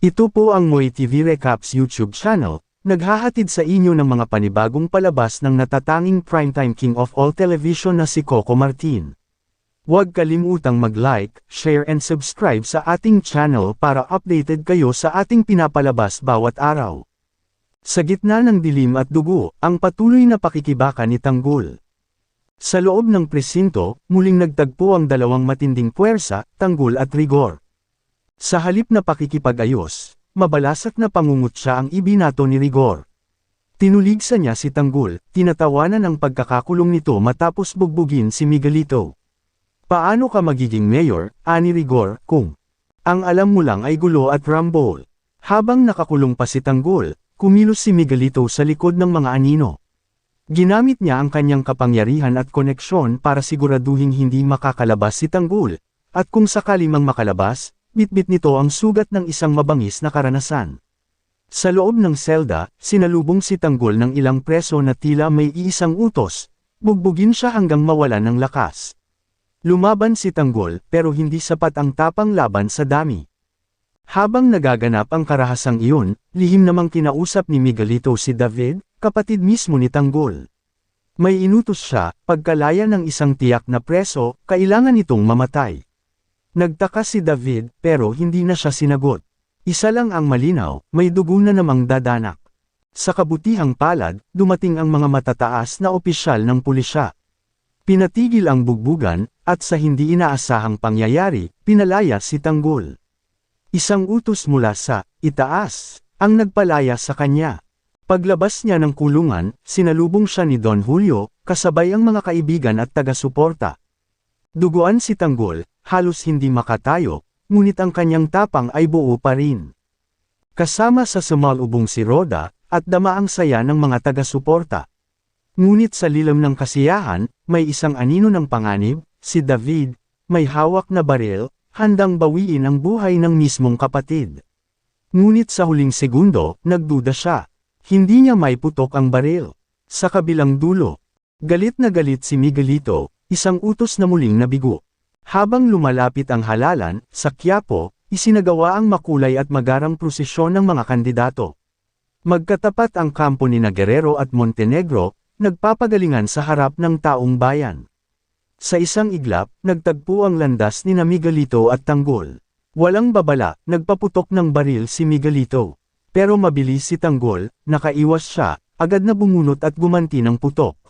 Ito po ang Moy TV Recaps YouTube channel, naghahatid sa inyo ng mga panibagong palabas ng natatanging primetime king of all television na si Coco Martin. Huwag kalimutang mag-like, share and subscribe sa ating channel para updated kayo sa ating pinapalabas bawat araw. Sa gitna ng dilim at dugo, ang patuloy na pakikibaka ni Tanggol. Sa loob ng presinto, muling nagtagpo ang dalawang matinding puwersa, Tanggol at Rigor. Sa halip na pakikipag-ayos, mabalasat na pangungutya ang ibinato ni Rigor. Tinuligsa niya si Tanggol, tinatawanan ang pagkakakulong nito matapos bugbugin si Miguelito. Paano ka magiging mayor, ani Rigor, kung ang alam mo lang ay gulo at rambol? Habang nakakulong pa si Tanggol, kumilos si Miguelito sa likod ng mga anino. Ginamit niya ang kanyang kapangyarihan at koneksyon para siguraduhing hindi makakalabas si Tanggol, at kung sakali mang makalabas, bitbit nito ang sugat ng isang mabangis na karanasan. Sa loob ng selda, sinalubong si Tanggol ng ilang preso na tila may iisang utos, bugbugin siya hanggang mawalan ng lakas. Lumaban si Tanggol pero hindi sapat ang tapang laban sa dami. Habang nagaganap ang karahasang iyon, lihim namang kinausap ni Miguelito si David, kapatid mismo ni Tanggol. May inutos siya, pagkalaya ng isang tiyak na preso, kailangan itong mamatay. Nagtaka si David pero hindi na siya sinagot. Isa lang ang malinaw, may dugo na namang dadanak. Sa kabutihang palad, dumating ang mga matataas na opisyal ng pulisya. Pinatigil ang bugbugan, at sa hindi inaasahang pangyayari, pinalaya si Tanggol. Isang utos mula sa itaas ang nagpalaya sa kanya. Paglabas niya ng kulungan, sinalubong siya ni Don Julio, kasabay ang mga kaibigan at taga-suporta. Duguan si Tanggol, halos hindi makatayo, ngunit ang kanyang tapang ay buo pa rin. Kasama sa sumalubong si Roda, at dama ang saya ng mga taga-suporta. Ngunit sa lilam ng kasiyahan, may isang anino ng panganib, si David, may hawak na baril, handang bawiin ang buhay ng mismong kapatid. Ngunit sa huling segundo, nagduda siya. Hindi niya maiputok ang baril. Sa kabilang dulo, galit na galit si Miguelito, isang utos na muling nabigo. Habang lumalapit ang halalan, sa Quiapo, isinagawa ang makulay at magarang prosesyon ng mga kandidato. Magkatapat ang kampo ni Guerrero at Montenegro, nagpapagalingan sa harap ng taong bayan. Sa isang iglap, nagtagpo ang landas ni Miguelito at Tanggol. Walang babala, nagpaputok ng baril si Miguelito. Pero mabilis si Tanggol, nakaiwas siya, agad na bumunot at gumanti ng putok.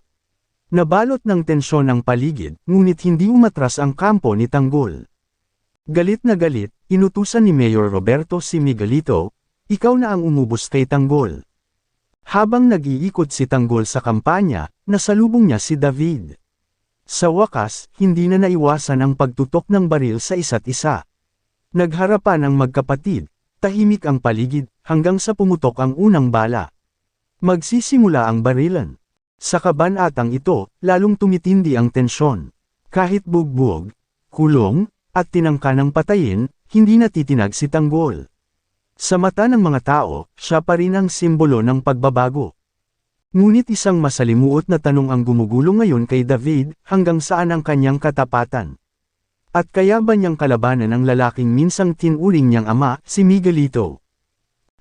Nabalot ng tensyon ang paligid, ngunit hindi umatras ang kampo ni Tanggol. Galit na galit, inutusan ni Mayor Roberto si Miguelito, ikaw na ang umubos kay Tanggol. Habang nag-iikot si Tanggol sa kampanya, nasalubong niya si David. Sa wakas, hindi na naiwasan ang pagtutok ng baril sa isa't isa. Nagharapan ang magkapatid, tahimik ang paligid, hanggang sa pumutok ang unang bala. Magsisimula ang barilan. Sa kabanatang ito, lalong tumitindi ang tensyon. Kahit bugbog, kulong, at tinangka ng patayin, hindi natitinag si Tanggol. Sa mata ng mga tao, siya pa rin ang simbolo ng pagbabago. Ngunit isang masalimuot na tanong ang gumugulo ngayon kay David, hanggang saan ang kanyang katapatan? At kaya ba niyang kalabanan ang lalaking minsang tinuring niyang ama, si Miguelito?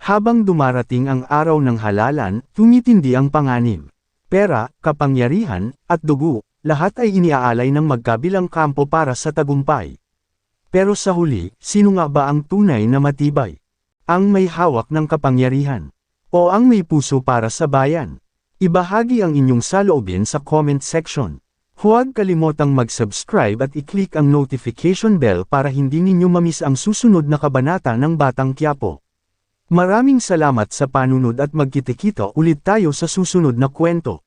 Habang dumarating ang araw ng halalan, tumitindi ang panganib. Pera, kapangyarihan, at dugo, lahat ay iniaalay ng magkabilang kampo para sa tagumpay. Pero sa huli, sino nga ba ang tunay na matibay? Ang may hawak ng kapangyarihan? O ang may puso para sa bayan? Ibahagi ang inyong saloobin sa comment section. Huwag kalimotang mag-subscribe at i-click ang notification bell para hindi ninyo mamiss ang susunod na kabanata ng Batang Quiapo. Maraming salamat sa panunod at magkita-kita ulit tayo sa susunod na kwento.